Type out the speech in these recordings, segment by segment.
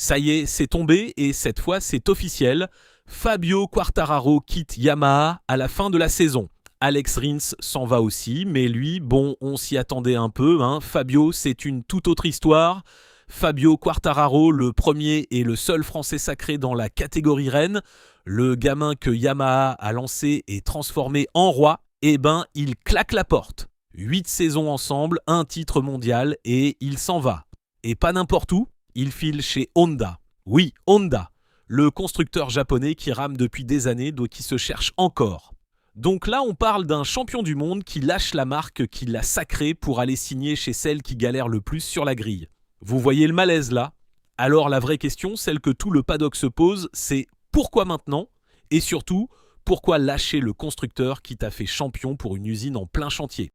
Ça y est, c'est tombé et cette fois c'est officiel. Fabio Quartararo quitte Yamaha à la fin de la saison. Alex Rins s'en va aussi, mais lui, bon, on s'y attendait un peu. Fabio, c'est une toute autre histoire. Fabio Quartararo, le premier et le seul Français sacré dans la catégorie reine, le gamin que Yamaha a lancé et transformé en roi, il claque la porte. 8 saisons ensemble, un titre mondial et il s'en va. Et pas n'importe où, il file chez Honda. Oui, Honda, le constructeur japonais qui rame depuis des années, donc qui se cherche encore. Donc là, on parle d'un champion du monde qui lâche la marque qui l'a sacré pour aller signer chez celle qui galère le plus sur la grille. Vous voyez le malaise là ? Alors la vraie question, celle que tout le paddock se pose, c'est pourquoi maintenant ? Et surtout, pourquoi lâcher le constructeur qui t'a fait champion pour une usine en plein chantier ?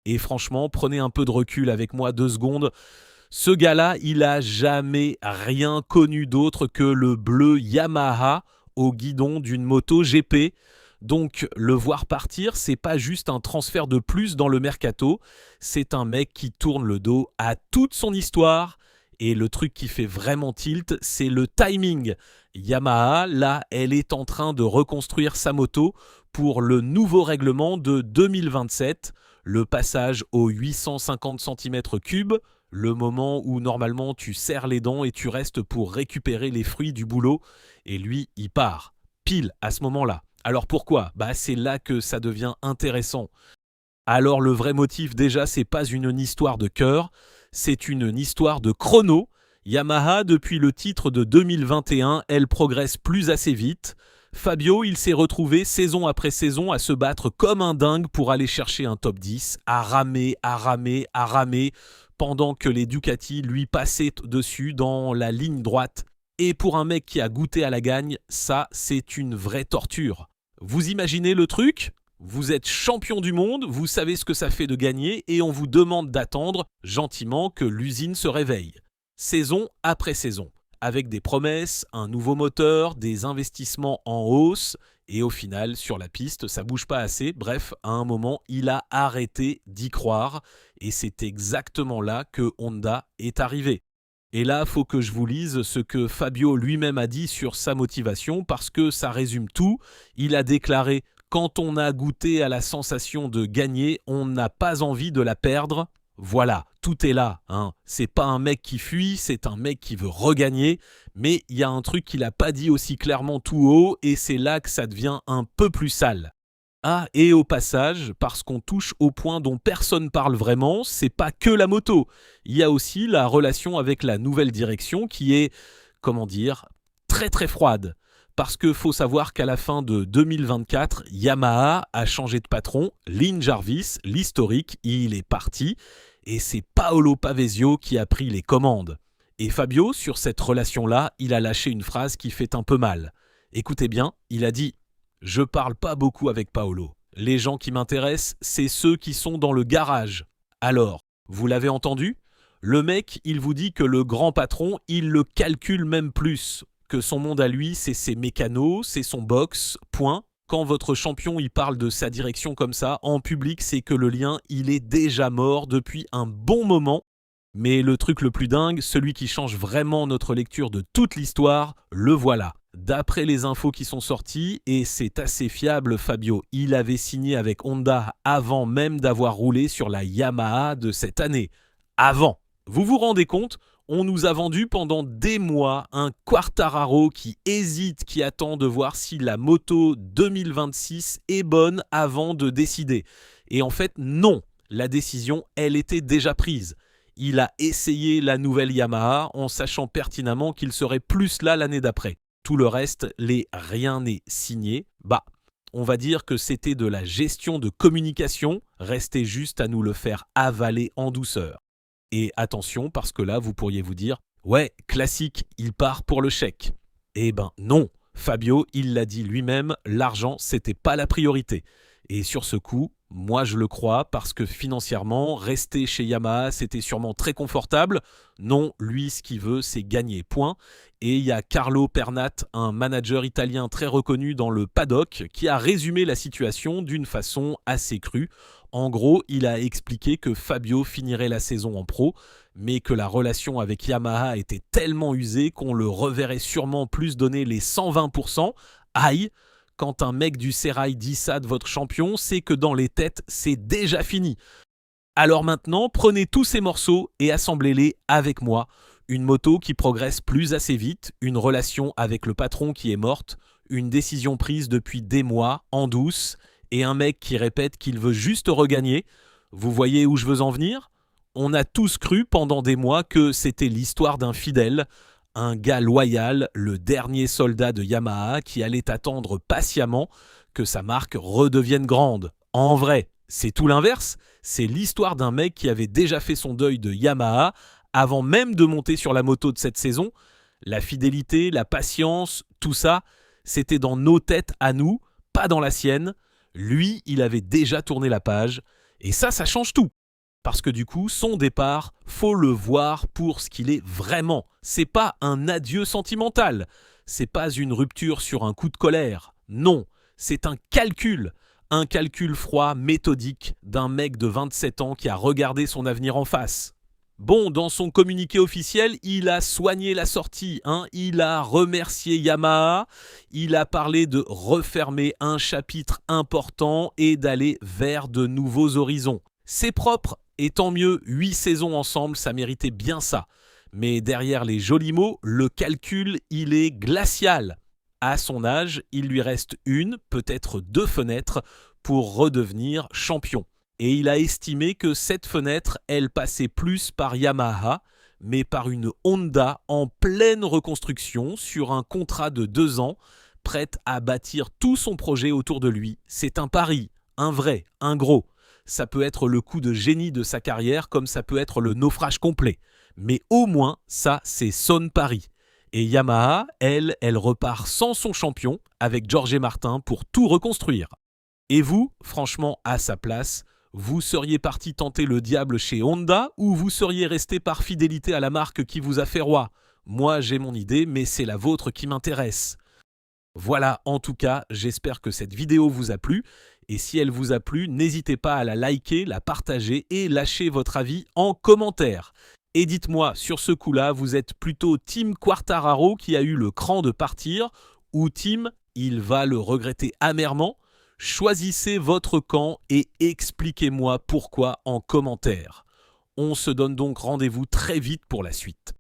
Et franchement, prenez un peu de recul avec moi 2 secondes. Ce gars-là, il a jamais rien connu d'autre que le bleu Yamaha au guidon d'une moto GP. Donc le voir partir, c'est pas juste un transfert de plus dans le mercato, c'est un mec qui tourne le dos à toute son histoire. Et le truc qui fait vraiment tilt, c'est le timing. Yamaha, là, elle est en train de reconstruire sa moto pour le nouveau règlement de 2027, le passage aux 850 cm3, le moment où normalement tu serres les dents et tu restes pour récupérer les fruits du boulot. Et lui, il part, pile à ce moment-là. Alors pourquoi ? C'est là que ça devient intéressant. Alors le vrai motif déjà, c'est pas une histoire de cœur, c'est une histoire de chrono. Yamaha, depuis le titre de 2021, elle progresse plus assez vite. Fabio, il s'est retrouvé saison après saison à se battre comme un dingue pour aller chercher un top 10, à ramer, pendant que les Ducati lui passaient dessus dans la ligne droite. Et pour un mec qui a goûté à la gagne, ça, c'est une vraie torture. Vous imaginez le truc ? Vous êtes champion du monde, vous savez ce que ça fait de gagner et on vous demande d'attendre gentiment que l'usine se réveille. Saison après saison, avec des promesses, un nouveau moteur, des investissements en hausse et au final, sur la piste, ça bouge pas assez. Bref, à un moment, il a arrêté d'y croire et c'est exactement là que Honda est arrivé. Et là, faut que je vous lise ce que Fabio lui-même a dit sur sa motivation parce que ça résume tout. Il a déclaré « Quand on a goûté à la sensation de gagner, on n'a pas envie de la perdre. » Voilà, tout est là. C'est pas un mec qui fuit, c'est un mec qui veut regagner. Mais il y a un truc qu'il n'a pas dit aussi clairement tout haut et c'est là que ça devient un peu plus sale. Ah, et au passage, parce qu'on touche au point dont personne parle vraiment, c'est pas que la moto. Il y a aussi la relation avec la nouvelle direction qui est, très très froide. Parce qu'il faut savoir qu'à la fin de 2024, Yamaha a changé de patron. Lynn Jarvis, l'historique, il est parti. Et c'est Paolo Pavezio qui a pris les commandes. Et Fabio, sur cette relation-là, il a lâché une phrase qui fait un peu mal. Écoutez bien, il a dit « Je parle pas beaucoup avec Paolo. Les gens qui m'intéressent, c'est ceux qui sont dans le garage. » Alors, vous l'avez entendu ? Le mec, il vous dit que le grand patron, il le calcule même plus. Que son monde à lui, c'est ses mécanos, c'est son box, point. Quand votre champion il parle de sa direction comme ça, en public, c'est que le lien, il est déjà mort depuis un bon moment. Mais le truc le plus dingue, celui qui change vraiment notre lecture de toute l'histoire, le voilà. D'après les infos qui sont sorties, et c'est assez fiable, Fabio, il avait signé avec Honda avant même d'avoir roulé sur la Yamaha de cette année. Avant. Vous vous rendez compte ? On nous a vendu pendant des mois un Quartararo qui hésite, qui attend de voir si la moto 2026 est bonne avant de décider. Et en fait, non, la décision, elle était déjà prise. Il a essayé la nouvelle Yamaha en sachant pertinemment qu'il serait plus là l'année d'après. Tout le reste, rien n'est signé. On va dire que c'était de la gestion de communication, restait juste à nous le faire avaler en douceur. Et attention, parce que là, vous pourriez vous dire « Ouais, classique, il part pour le chèque. » Eh ben non, Fabio, il l'a dit lui-même, l'argent, c'était pas la priorité. Et sur ce coup, Moi, je le crois parce que financièrement, rester chez Yamaha, c'était sûrement très confortable. Non, lui, ce qu'il veut, c'est gagner, point. Et il y a Carlo Pernat, un manager italien très reconnu dans le paddock, qui a résumé la situation d'une façon assez crue. En gros, il a expliqué que Fabio finirait la saison en pro, mais que la relation avec Yamaha était tellement usée qu'on le reverrait sûrement plus donner les 120%. Aïe! Quand un mec du sérail dit ça de votre champion, c'est que dans les têtes, c'est déjà fini. Alors maintenant, prenez tous ces morceaux et assemblez-les avec moi. Une moto qui progresse plus assez vite, une relation avec le patron qui est morte, une décision prise depuis des mois, en douce, et un mec qui répète qu'il veut juste regagner. Vous voyez où je veux en venir ? On a tous cru pendant des mois que c'était l'histoire d'un fidèle, un gars loyal, le dernier soldat de Yamaha qui allait attendre patiemment que sa marque redevienne grande. En vrai, c'est tout l'inverse. C'est l'histoire d'un mec qui avait déjà fait son deuil de Yamaha avant même de monter sur la moto de cette saison. La fidélité, la patience, tout ça, c'était dans nos têtes à nous, pas dans la sienne. Lui, il avait déjà tourné la page. Et ça change tout. Parce que du coup, son départ, faut le voir pour ce qu'il est vraiment. C'est pas un adieu sentimental. C'est pas une rupture sur un coup de colère. Non, c'est un calcul. Un calcul froid, méthodique, d'un mec de 27 ans qui a regardé son avenir en face. Bon, dans son communiqué officiel, il a soigné la sortie, il a remercié Yamaha, il a parlé de refermer un chapitre important et d'aller vers de nouveaux horizons. C'est propre, et tant mieux, 8 saisons ensemble, ça méritait bien ça. Mais derrière les jolis mots, le calcul, il est glacial. À son âge, il lui reste une, peut-être 2 fenêtres pour redevenir champion. Et il a estimé que cette fenêtre, elle passait plus par Yamaha, mais par une Honda en pleine reconstruction sur un contrat de 2 ans, prête à bâtir tout son projet autour de lui. C'est un pari, un vrai, un gros. Ça peut être le coup de génie de sa carrière comme ça peut être le naufrage complet. Mais au moins, ça, c'est son pari. Et Yamaha, elle repart sans son champion, avec Jorge Martin pour tout reconstruire. Et vous, franchement, à sa place, vous seriez parti tenter le diable chez Honda ou vous seriez resté par fidélité à la marque qui vous a fait roi ? Moi, j'ai mon idée, mais c'est la vôtre qui m'intéresse. Voilà, en tout cas, j'espère que cette vidéo vous a plu. Et si elle vous a plu, n'hésitez pas à la liker, la partager et lâcher votre avis en commentaire. Et dites-moi, sur ce coup-là, vous êtes plutôt Team Quartararo qui a eu le cran de partir ou Team il va le regretter amèrement ? Choisissez votre camp et expliquez-moi pourquoi en commentaire. On se donne donc rendez-vous très vite pour la suite.